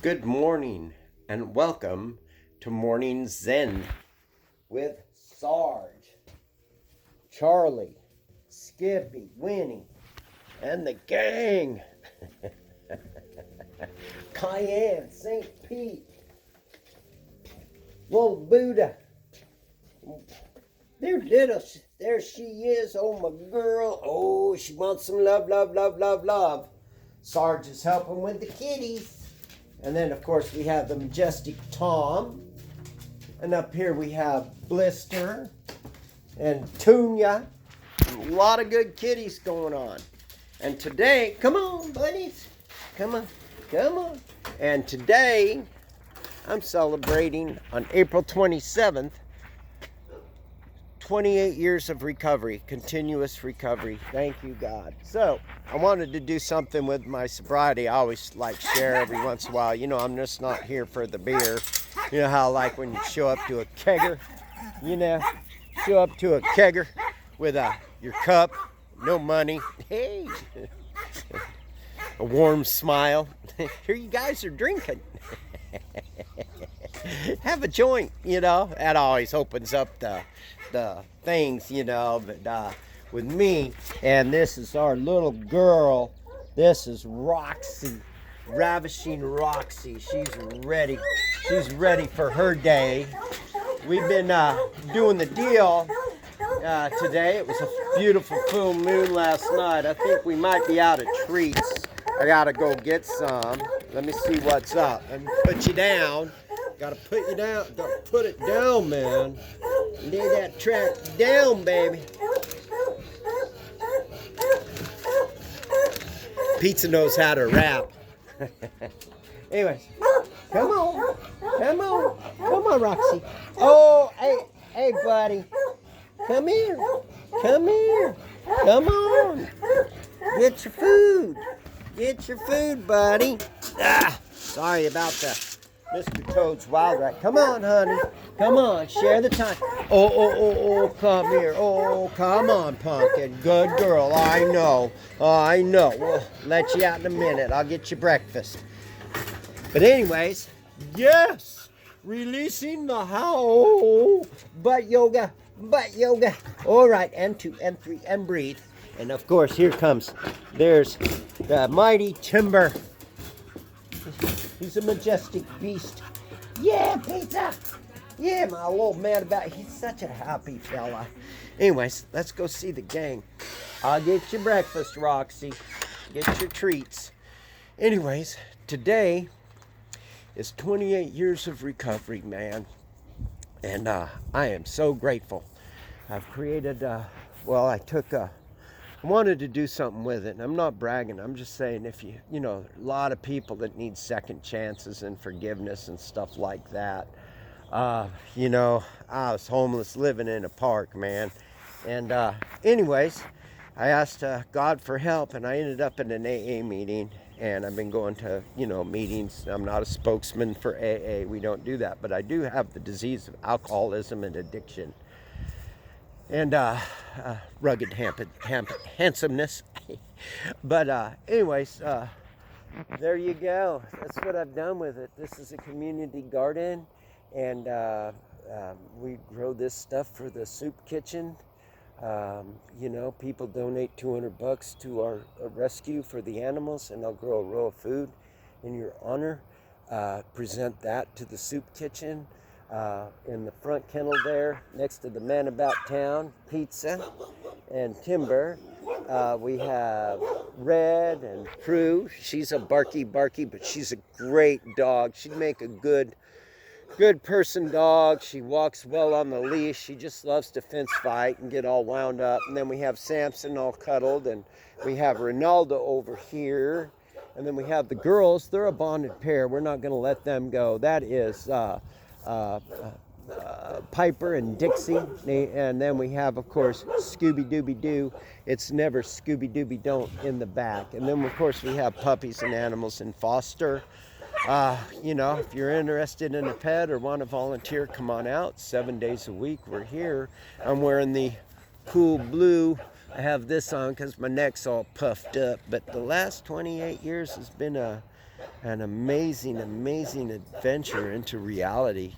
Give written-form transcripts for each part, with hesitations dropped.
Good morning and welcome to Morning Zen with Sarge, Charlie, Skippy, Winnie, and the gang. Cayenne, St. Pete, little Buddha. There she is. Oh, my girl. Oh, she wants some love, love, love, love, love. Sarge is helping with the kitties. And then, of course, we have the majestic Tom. And up here we have Blister and Tunya. A lot of good kitties going on. And today, come on, buddies. Come on, come on. And today, I'm celebrating on April 27th, 28 years of recovery, continuous recovery. Thank you, God. So, I wanted to do something with my sobriety. I always like share every once in a while. You know, I'm just not here for the beer. You know how like when you show up to a kegger, show up to a kegger with your cup, no money. Hey, a warm smile. Here you guys are drinking. Have a joint, That always opens up the things, but with me, and this is our little girl. This is Roxy, ravishing Roxy. She's ready for her day. We've been doing the deal today. It was a beautiful full moon last night. I think we might be out of treats. I gotta go get some. Let me see what's up. Let me put you down. Gotta put you down. Gotta put it down, man. Lay that track down, baby. Pizza knows how to rap. Anyways, come on, Roxy. Oh, hey, buddy. Come here, come on. Get your food, buddy. Sorry about that. Mr. Toad's Wild Rat. Come on, honey. Come on, share the time. Oh, come here. Oh, come on, Pumpkin. Good girl. I know. We'll let you out in a minute. I'll get you breakfast. But anyways, yes, releasing the how. Butt yoga. All right, and 2, and 3, and breathe. And of course, there's the mighty Timber. He's a majestic beast. Yeah, pizza. Yeah, my little man he's such a happy fella. Anyways, let's go see the gang. I'll get you breakfast, Roxy. Get your treats. Anyways, today is 28 years of recovery, man. And I am so grateful. I've created, I wanted to do something with it. And I'm not bragging. I'm just saying a lot of people that need second chances and forgiveness and stuff like that. I was homeless living in a park, man. And anyways, I asked God for help, and I ended up in an AA meeting. And I've been going to, meetings. I'm not a spokesman for AA. We don't do that. But I do have the disease of alcoholism and addiction. And rugged handsomeness. But anyways, there you go. That's what I've done with it. This is a community garden, and we grow this stuff for the soup kitchen. People donate $200 to our rescue for the animals, and I'll grow a row of food in your honor. Present that to the soup kitchen. In the front kennel there, next to the Man About Town, Pizza and Timber. We have Red and Prue. She's a barky, but she's a great dog. She'd make a good person dog. She walks well on the leash. She just loves to fence fight and get all wound up. And then we have Samson all cuddled, and we have Ronaldo over here. And then we have the girls. They're a bonded pair. We're not going to let them go. That is Piper and Dixie, and then we have, of course, Scooby-Dooby-Doo. It's never Scooby-Dooby-Don't in the back. And then, of course, we have puppies and animals in foster. If you're interested in a pet or want to volunteer, come on out. 7 days a week, we're here. I'm wearing the cool blue. I have this on because my neck's all puffed up. But the last 28 years has been a an amazing, amazing adventure into reality.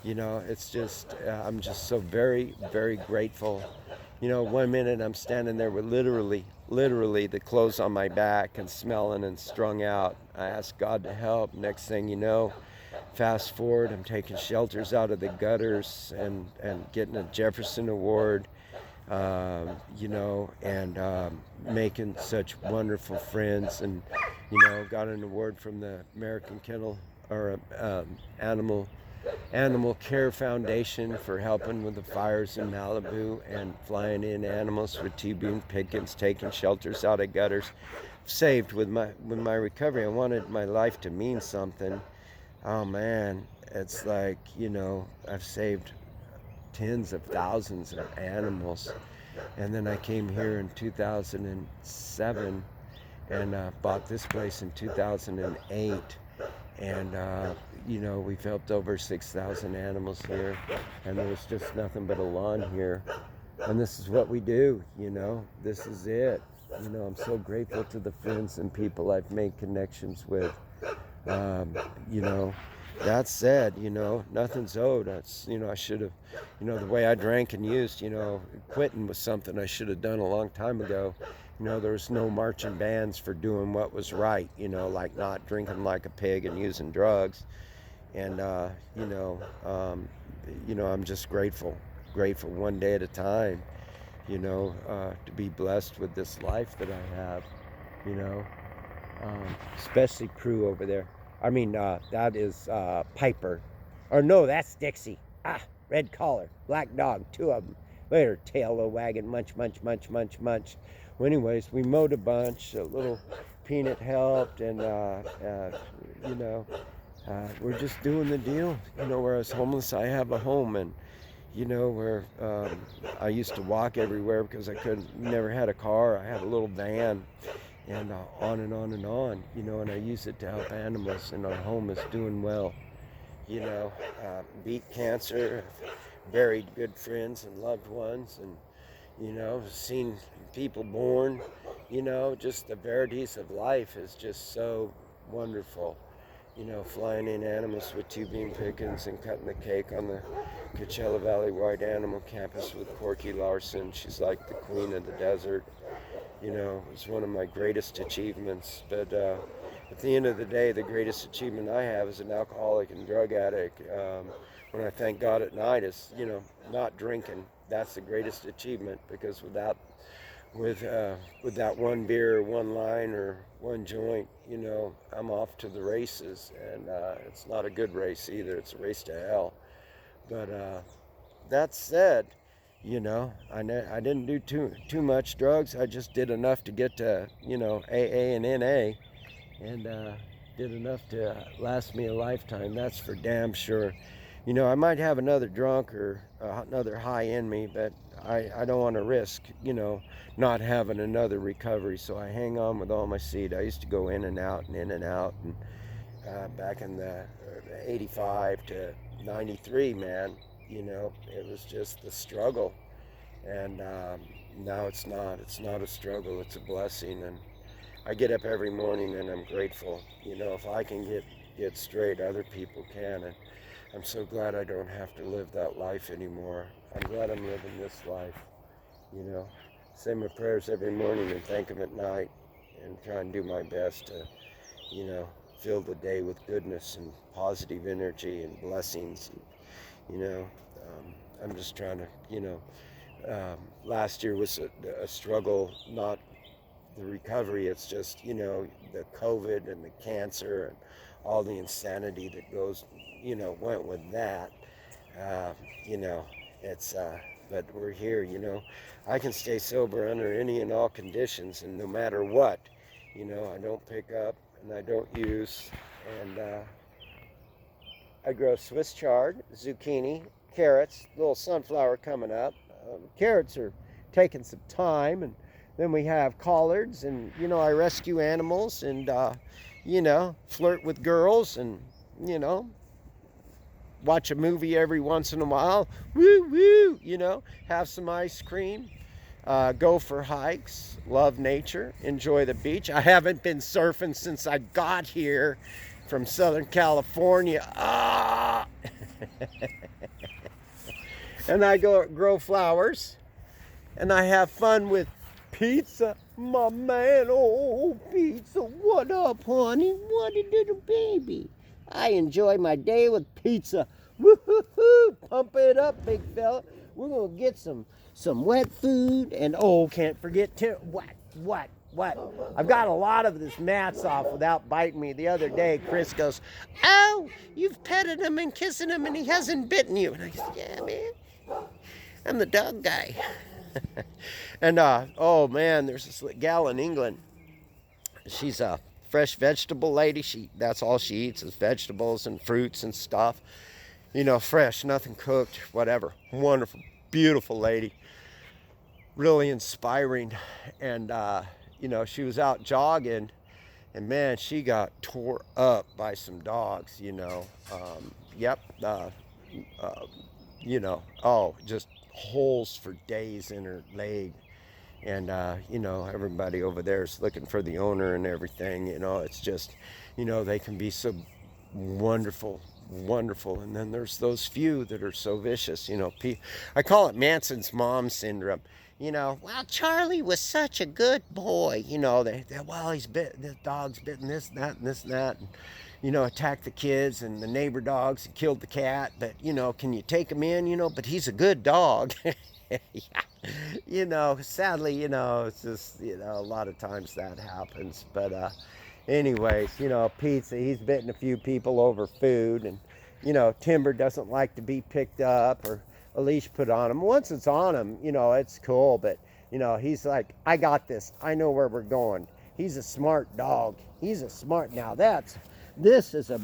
It's just, I'm just so very, very grateful. One minute I'm standing there with literally the clothes on my back and smelling and strung out. I ask God to help. Next thing you know, fast forward, I'm taking shelters out of the gutters and getting a Jefferson Award, and making such wonderful friends, and got an award from the American Kennel or Animal Care Foundation for helping with the fires in Malibu and flying in animals with T-beam pickings, taking shelters out of gutters, saved with my recovery. I wanted my life to mean something. Oh man, it's like, I've saved tens of thousands of animals. And then I came here in 2007 and bought this place in 2008. And, we've helped over 6,000 animals here. And there's just nothing but a lawn here. And this is what we do, This is it. I'm so grateful to the friends and people I've made connections with. That said, nothing's owed. I should have, the way I drank and used, quitting was something I should have done a long time ago. There was no marching bands for doing what was right, like not drinking like a pig and using drugs. And, I'm just grateful one day at a time, to be blessed with this life that I have, especially Prue over there. That is Piper. Or no, that's Dixie. Red collar, black dog, two of them. Later, tail a wagging, munch, munch, munch, munch, munch. Well, anyways, we mowed a bunch. A little Peanut helped, and, we're just doing the deal. Where I was homeless, I have a home, and, where I used to walk everywhere because I never had a car. I had a little van. And on and on and on, and I use it to help animals, and our home is doing well, beat cancer, buried good friends and loved ones, and, seen people born, just the verities of life is just so wonderful. Flying in animals with T-beam pickings and cutting the cake on the Coachella Valley White Animal Campus with Corky Larson. She's like the queen of the desert. It's one of my greatest achievements. But at the end of the day, the greatest achievement I have as an alcoholic and drug addict, when I thank God at night, is, not drinking. That's the greatest achievement, because with that one beer, one line, or one joint, I'm off to the races. And it's not a good race either. It's a race to hell. But that said, I didn't do too much drugs. I just did enough to get to, AA and NA, and did enough to last me a lifetime. That's for damn sure. I might have another drunk or another high in me, but I don't want to risk, not having another recovery. So I hang on with all my seed. I used to go in and out, and back in the 85 to 93, man. It was just the struggle, and now it's not a struggle, it's a blessing. And I get up every morning and I'm grateful. If I can get straight, other people can, and I'm so glad I don't have to live that life anymore. I'm glad I'm living this life. Say my prayers every morning and thank Him at night, and try and do my best to fill the day with goodness and positive energy and blessings. I'm just trying to, last year was a struggle, not the recovery. It's just, the COVID and the cancer and all the insanity that went with that. But we're here, I can stay sober under any and all conditions, and no matter what, I don't pick up and I don't use, and I grow Swiss chard, zucchini, carrots, little sunflower coming up. Carrots are taking some time, and then we have collards, and I rescue animals, and flirt with girls, and watch a movie every once in a while. Woo woo, have some ice cream. go for hikes, love nature, enjoy the beach. I haven't been surfing since I got here from Southern California. Ah! And I go grow flowers, and I have fun with Pizza, my man. Oh, Pizza, what up, honey? What a little baby. I enjoy my day with Pizza. Woo-hoo-hoo! Pump it up, big fella. We're gonna get some wet food, and oh, can't forget what? I've got a lot of this mats off without biting me. The other day, Chris goes, "Oh, you've petted him and kissing him, and he hasn't bitten you." And I said, "Yeah, man, I'm the dog guy." And oh man, there's this gal in England. She's a fresh vegetable lady. That's all she eats is vegetables and fruits and stuff. Fresh, nothing cooked, whatever. Wonderful, beautiful lady. Really inspiring. And she was out jogging, and man, she got tore up by some dogs. Yep. Just holes for days in her leg. And, everybody over there is looking for the owner and everything. It's just, they can be so wonderful. And then there's those few that are so vicious. I call it Manson's mom syndrome. Well, Charlie was such a good boy. The dog's bitten this, that, and this, and that. And, attacked the kids and the neighbor dogs and killed the cat. But, can you take him in? But he's a good dog. Sadly, it's just, a lot of times that happens. But anyways, Pizza, he's bitten a few people over food. And, Timber doesn't like to be picked up or a leash put on him. Once it's on him, it's cool. But, he's like, I got this. I know where we're going. He's a smart dog. This is a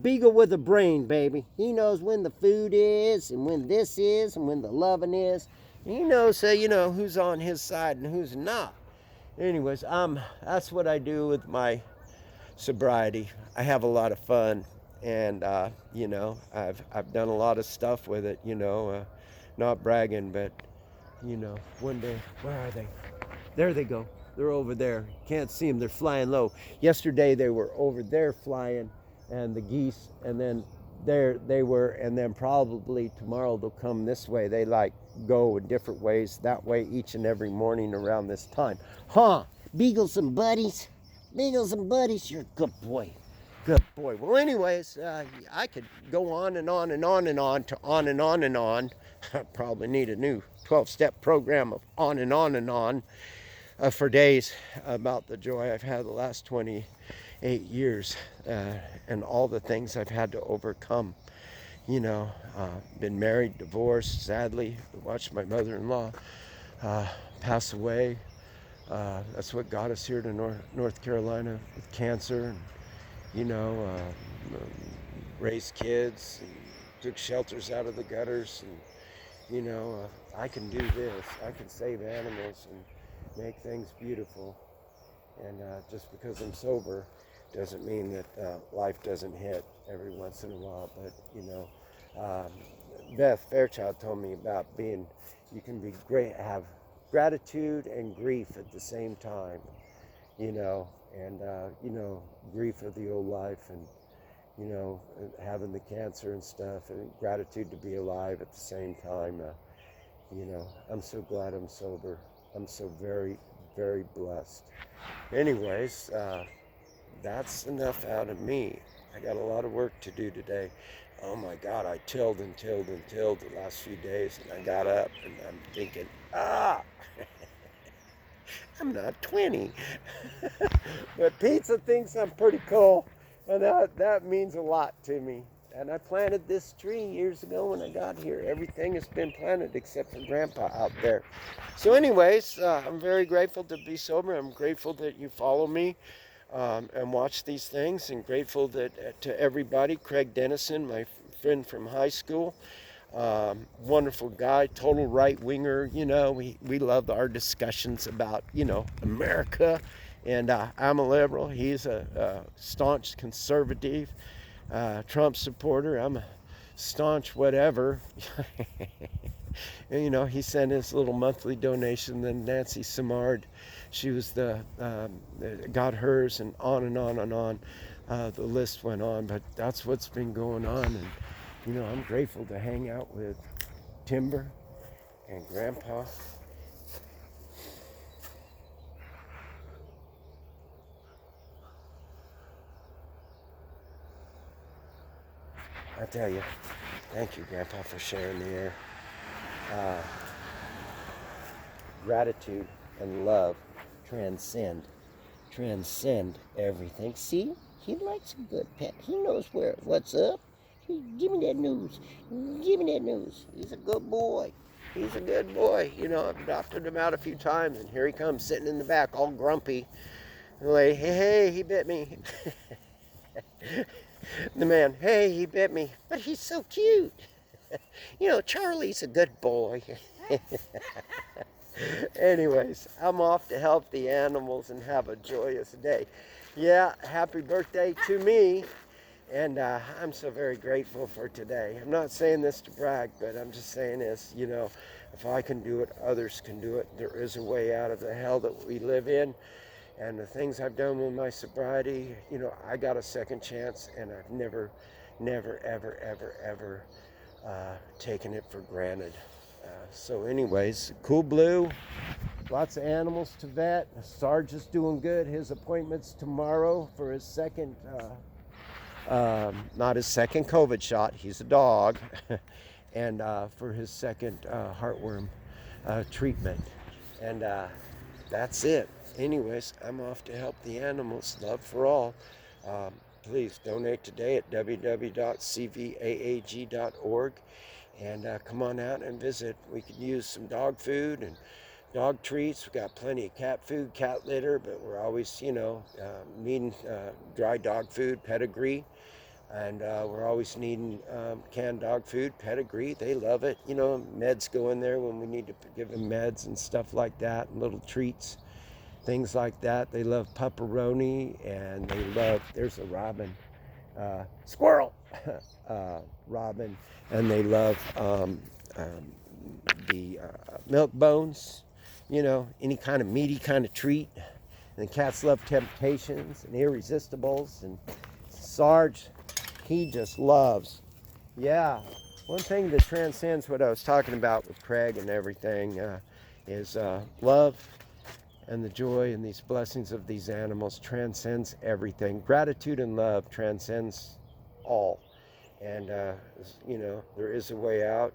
beagle with a brain, baby. He knows when the food is and when this is and when the loving is. He knows, who's on his side and who's not. Anyways, that's what I do with my sobriety. I have a lot of fun, and I've done a lot of stuff with it. Not bragging, but one day, where are they? There they go. They're over there. Can't see them. They're flying low. Yesterday they were over there flying, and the geese, and then there they were, and then probably tomorrow they'll come this way. They go in different ways that way each and every morning around this time. Beagles and buddies. You're a good boy. Well, anyways, I could go on and on and on and on to on and on and on. I probably need a new 12-step program of on and on and on for days about the joy I've had the last 28 years and all the things I've had to overcome. Been married, divorced, sadly. Watched my mother-in-law pass away. That's what got us here to North Carolina with cancer. And, raised kids, and took shelters out of the gutters. And, I can do this. I can save animals and make things beautiful. And just because I'm sober doesn't mean that life doesn't hit every once in a while. But, Beth Fairchild told me about you can be great, have gratitude and grief at the same time, and grief of the old life, and having the cancer and stuff, and gratitude to be alive at the same time. I'm so glad I'm sober. I'm so very, very blessed. Anyways, that's enough out of me. I got a lot of work to do today. Oh my God, I tilled the last few days, and I got up and I'm thinking, I'm not 20. But Pizza thinks I'm pretty cool, and that means a lot to me. And I planted this tree years ago when I got here. Everything has been planted except for Grandpa out there. So anyways, I'm very grateful to be sober. I'm grateful that you follow me and watch these things, and grateful that to everybody. Craig Dennison, my friend from high school, wonderful guy, total right-winger. We love our discussions about, America. And I'm a liberal. He's a staunch conservative. Trump supporter. I'm a staunch whatever. And, he sent his little monthly donation. Then Nancy Simard, she was got hers, and on and on and on. The list went on, but that's what's been going on. And, I'm grateful to hang out with Timber and Grandpa. I tell you, thank you, Grandpa, for sharing the air. Gratitude and love transcend everything. See, he likes a good pet. He knows what's up. Give me that news. Give me that news. He's a good boy. He's a good boy. I've adopted him out a few times, and here he comes sitting in the back all grumpy. Like, hey, he bit me. The man, hey, he bit me. But he's so cute. Charlie's a good boy. Anyways, I'm off to help the animals and have a joyous day. Yeah, happy birthday to me. And I'm so very grateful for today. I'm not saying this to brag, but I'm just saying this, if I can do it, others can do it. There is a way out of the hell that we live in. And the things I've done with my sobriety, I got a second chance, and I've never, ever taken it for granted. So anyways, Cool Blue, lots of animals to vet. Sarge is doing good. His appointment's tomorrow for his second, not his second COVID shot. He's a dog. And for his second heartworm treatment. And that's it. Anyways, I'm off to help the animals. Love for all. Please donate today at www.cvaag.org. And come on out and visit. We could use some dog food and dog treats. We got plenty of cat food, cat litter, but we're always, needing dry dog food, pedigree. And we're always needing canned dog food, pedigree. They love it. Meds go in there when we need to give them meds and stuff like that, and little treats, things like that. They love pepperoni, and they love, there's a robin, squirrel, robin, and they love the milk bones, any kind of meaty kind of treat. And the cats love Temptations and Irresistibles. And Sarge, he just loves, one thing that transcends what I was talking about with Craig and everything is love and the joy and these blessings of these animals transcends everything. Gratitude and love transcends all. And, there is a way out.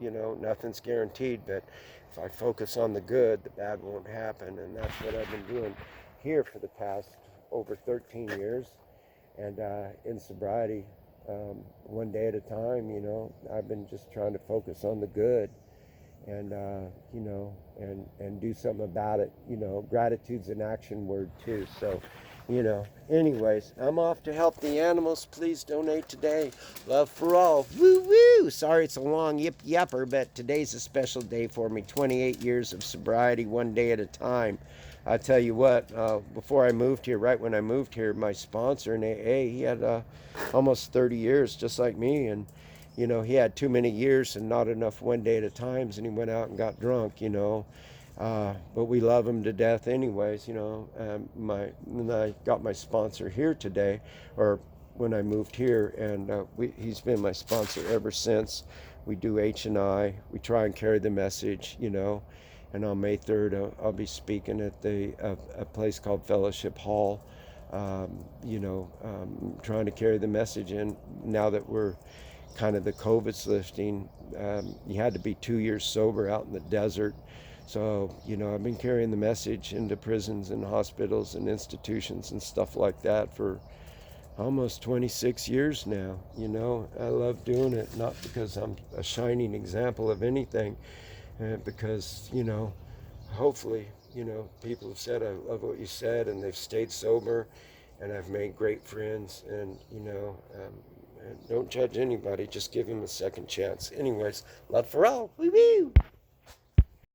Nothing's guaranteed, but if I focus on the good, the bad won't happen. And that's what I've been doing here for the past over 13 years. And in sobriety, one day at a time, I've been just trying to focus on the good and, and do something about it. Gratitude's an action word too. So, anyways, I'm off to help the animals. Please donate today. Love for all. Woo woo. Sorry it's a long yipper, but today's a special day for me. 28 years of sobriety, one day at a time. I tell you what, before I moved here, right when I moved here, my sponsor in AA, he had almost 30 years just like me. And, he had too many years and not enough one day at a times, and he went out and got drunk, but we love him to death anyways, when I got my sponsor here today, or when I moved here, and he's been my sponsor ever since. We do H&I, we try and carry the message, and on May 3rd, I'll be speaking at a place called Fellowship Hall, trying to carry the message in. Now that we're kind of the COVID's lifting, you had to be 2 years sober out in the desert. So, I've been carrying the message into prisons and hospitals and institutions and stuff like that for almost 26 years now. I love doing it, not because I'm a shining example of anything, because, hopefully, people have said, I love what you said, and they've stayed sober, and I've made great friends, and, and don't judge anybody, just give them a second chance. Anyways, love for all. Woo-woo!